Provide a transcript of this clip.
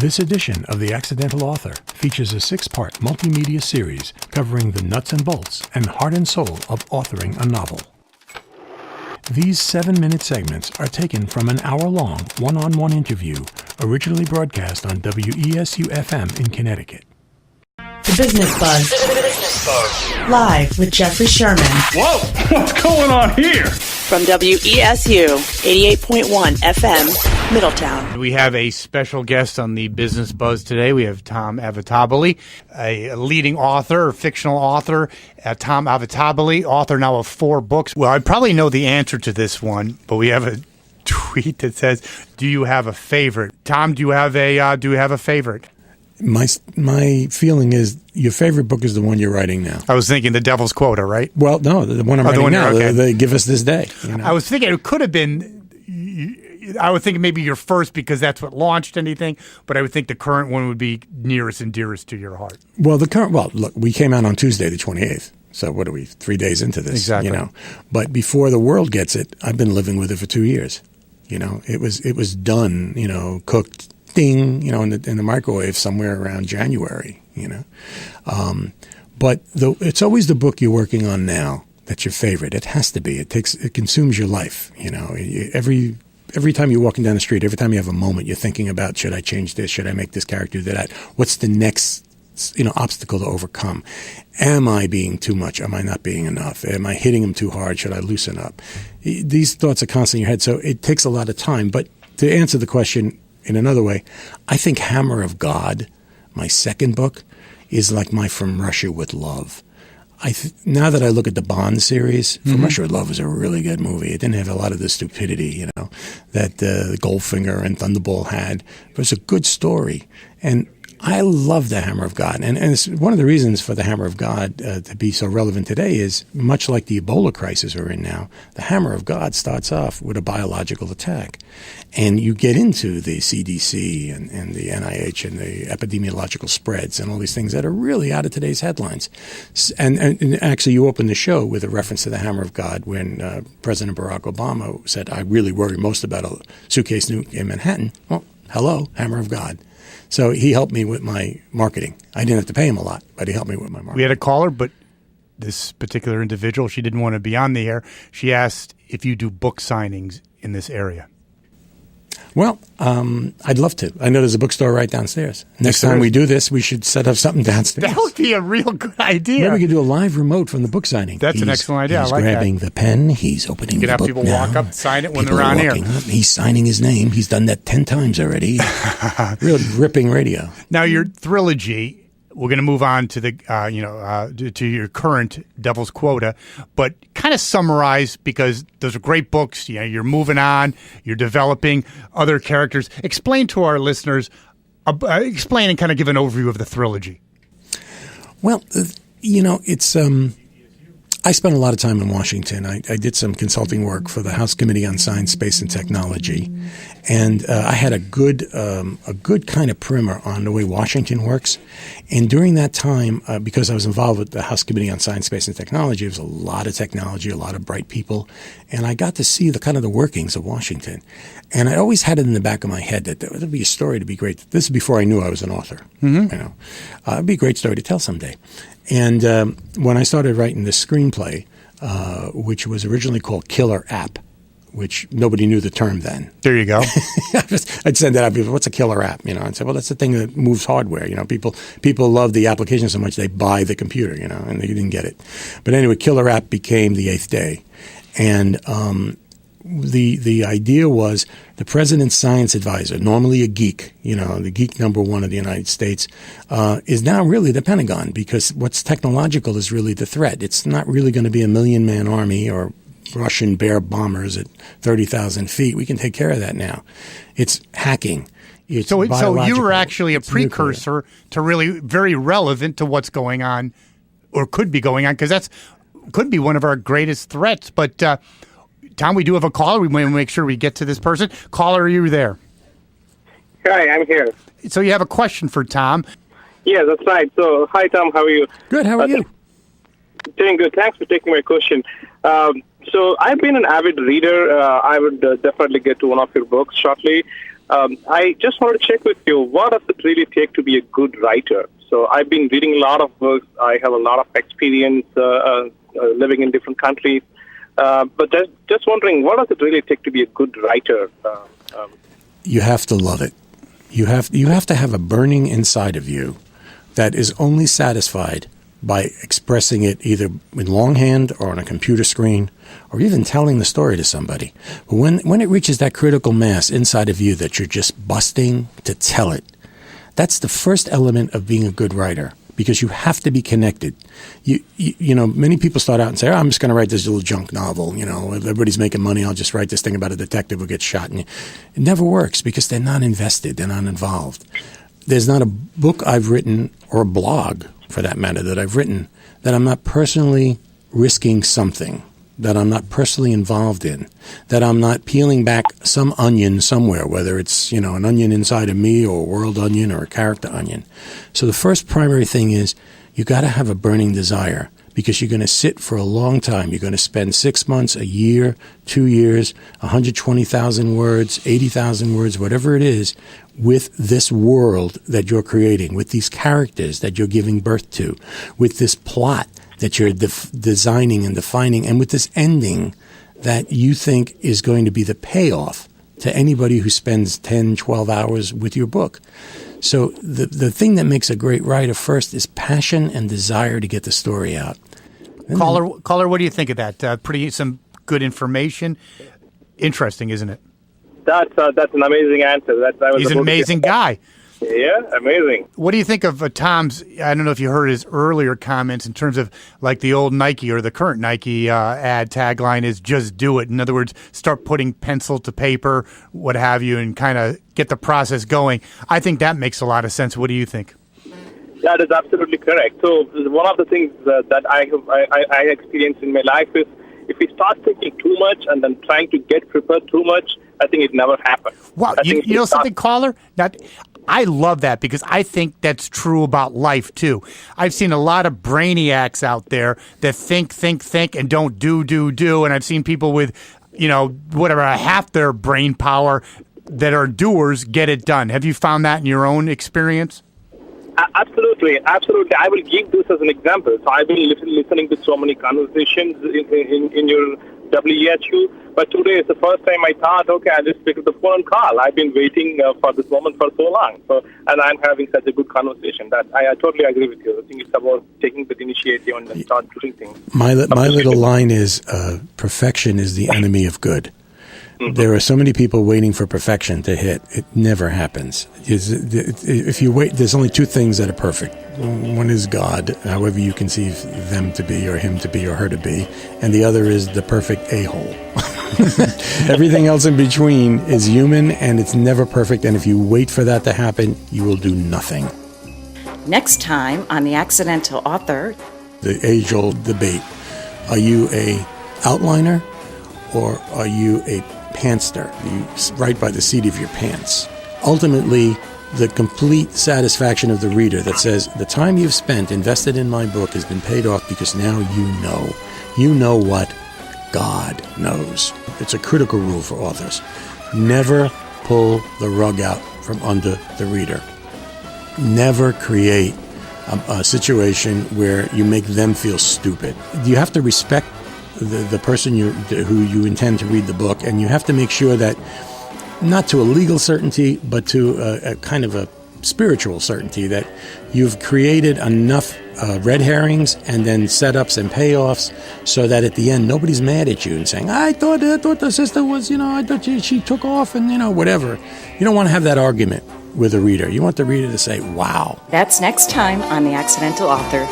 This edition of The Accidental Author features a 6-part multimedia series covering the nuts and bolts and heart and soul of authoring a novel. These 7-minute segments are taken from an hour-long one-on-one interview originally broadcast on WESU-FM in Connecticut. The Business Buzz. Live with Jeffrey Sherman. Whoa! What's going on here? From WESU 88.1 FM, Middletown. We have a special guest on the Business Buzz today. We have Tom Avitabile, a leading author, a fictional author. Tom Avitabile, author now of 4 books. Well, I probably know the answer to this one, but we have a tweet that says, "Do you have a favorite?" Tom, do you have a favorite? My feeling is your favorite book is the one you're writing now. I was thinking The Devil's Quota, right? Well, no, the one I'm writing now. Okay. They Give Us This Day. You know? I was thinking it could have been. I would think maybe your first because that's what launched anything, but I would think the current one would be nearest and dearest to your heart. Well, look, we came out on Tuesday, the 28th. So what are we, 3 days into this? Exactly. You know, but before the world gets it, I've been living with it for 2 years. You know, it was done. You know, cooked. Ding, you know, in the microwave somewhere around January, you know. But it's always the book you're working on now that's your favorite. It has to be. It consumes your life, you know. Every time you're walking down the street, every time you have a moment, you're thinking about, should I change this? Should I make this character do that? What's the next, obstacle to overcome? Am I being too much? Am I not being enough? Am I hitting him too hard? Should I loosen up? These thoughts are constantly in your head, so it takes a lot of time. But to answer the question in another way, I think Hammer of God, my second book, is like my From Russia with Love. Now that I look at the Bond series, From Russia with Love was a really good movie. It didn't have a lot of the stupidity, that Goldfinger and Thunderball had. But it was a good story. And I love the Hammer of God. And it's one of the reasons for the Hammer of God to be so relevant today is, much like the Ebola crisis we're in now, the Hammer of God starts off with a biological attack. And you get into the CDC and the NIH and the epidemiological spreads and all these things that are really out of today's headlines. And actually, you opened the show with a reference to the Hammer of God when President Barack Obama said, "I really worry most about a suitcase nuke in Manhattan." Well, hello, Hammer of God. So he helped me with my marketing. I didn't have to pay him a lot, but he helped me with my marketing. We had a caller, but this particular individual, she didn't want to be on the air. She asked if you do book signings in this area. Well, I'd love to. I know there's a bookstore right downstairs. Next time we do this, we should set up something downstairs. That would be a real good idea. Maybe we could do a live remote from the book signing. That's an excellent idea. I like that. He's grabbing the pen. He's opening the book now. You can have people walk up, sign it when they're on air. He's signing his name. He's done that 10 times already. Real ripping radio. Now, your Thrillogy, we're going to move on to the, to your current Devil's Quota, but kind of summarize, because those are great books. You're moving on, you're developing other characters. Explain to our listeners, explain and kind of give an overview of the Thrillogy. Well, it's, I spent a lot of time in Washington. I did some consulting work for the House Committee on Science, Space, and Technology, and I had a good kind of primer on the way Washington works. And during that time, because I was involved with the House Committee on Science, Space, and Technology, there was a lot of technology, a lot of bright people, and I got to see the workings of Washington. And I always had it in the back of my head that there would be a story to be great. This is before I knew I was an author. It'd be a great story to tell someday. And when I started writing this screenplay, which was originally called Killer App, which nobody knew the term then. There you go. I'd send that out. People, what's a killer app? I'd say, well, that's the thing that moves hardware. People love the application so much they buy the computer. And they didn't get it. But anyway, Killer App became The Eighth Day, and the idea was the president's science advisor, normally a geek, the geek number one of the United States, is now really the Pentagon, because what's technological is really the threat. It's not really going to be a 1,000,000-man army or Russian Bear bombers at 30,000 feet. We can take care of that now. It's hacking. It's so you were biological. actually a precursor to really very relevant to what's going on, or could be going on, because that's could be one of our greatest threats. But Tom, we do have a caller. We want to make sure we get to this person. Caller, are you there? Hi, I'm here. So you have a question for Tom. Yeah, that's right. So, hi, Tom. How are you? Good. How are you? Doing good. Thanks for taking my question. So I've been an avid reader. I would definitely get to one of your books shortly. I just wanted to check with you, what does it really take to be a good writer? So I've been reading a lot of books. I have a lot of experience living in different countries. But just wondering, what does it really take to be a good writer? You have to love it. You have to have a burning inside of you that is only satisfied by expressing it either in longhand or on a computer screen or even telling the story to somebody. But when it reaches that critical mass inside of you that you're just busting to tell it, that's the first element of being a good writer, because you have to be connected. You know, many people start out and say, I'm just going to write this little junk novel. You know, everybody's making money. I'll just write this thing about a detective who gets shot. And it never works because they're not invested. They're not involved. There's not a book I've written, or a blog for that matter, that I've written that I'm not personally risking something, that I'm not personally involved in, that I'm not peeling back some onion somewhere, whether it's, you know, an onion inside of me or a world onion or a character onion. So the first primary thing is you got to have a burning desire, because you're going to sit for a long time. You're going to spend 6 months, a year, 2 years, 120,000 words, 80,000 words, whatever it is, with this world that you're creating, with these characters that you're giving birth to, with this plot that you're designing and defining, and with this ending that you think is going to be the payoff to anybody who spends 10, 12 hours with your book. So the thing that makes a great writer first is passion and desire to get the story out. Caller, what do you think of that? Some good information. Interesting, isn't it? That's an amazing answer. He's an amazing guy. Yeah, amazing. What do you think of Tom's, I don't know if you heard his earlier comments in terms of like the old Nike or the current Nike ad tagline is just do it. In other words, start putting pencil to paper, what have you, and kind of get the process going. I think that makes a lot of sense. What do you think? That is absolutely correct. So one of the things that I experienced in my life is if we start thinking too much and then trying to get prepared too much, I think it never happens. Wow, you know something, caller? I love that, because I think that's true about life, too. I've seen a lot of brainiacs out there that think, and don't do. And I've seen people with, you know, whatever, half their brain power that are doers get it done. Have you found that in your own experience? Absolutely. I will give this as an example. So I've been listening to so many conversations in your WEHU, but today is the first time I thought, okay, I'll just pick up the phone and call. I've been waiting for this moment for so long, and I'm having such a good conversation. That I totally agree with you. I think it's about taking that initiative and then start doing things. My little line is, perfection is the enemy of good. Mm-hmm. There are so many people waiting for perfection to hit. It never happens. If you wait, there's only two things that are perfect. One is God, however you conceive them to be, or him to be, or her to be. And the other is the perfect a-hole. Everything else in between is human, and it's never perfect. And if you wait for that to happen, you will do nothing. Next time on The Accidental Author. The age-old debate. Are you a outliner, or are you a pantster? You write by the seat of your pants. Ultimately, the complete satisfaction of the reader that says, the time you've spent invested in my book has been paid off because now you know. You know what God knows. It's a critical rule for authors. Never pull the rug out from under the reader. Never create a situation where you make them feel stupid. You have to respect the person who you intend to read the book, and you have to make sure that, not to a legal certainty, but to a kind of a spiritual certainty, that you've created enough red herrings and then setups and payoffs so that at the end nobody's mad at you and saying, I thought the sister was, I thought she took off and, whatever. You don't want to have that argument with a reader. You want the reader to say, wow. That's next time on The Accidental Author.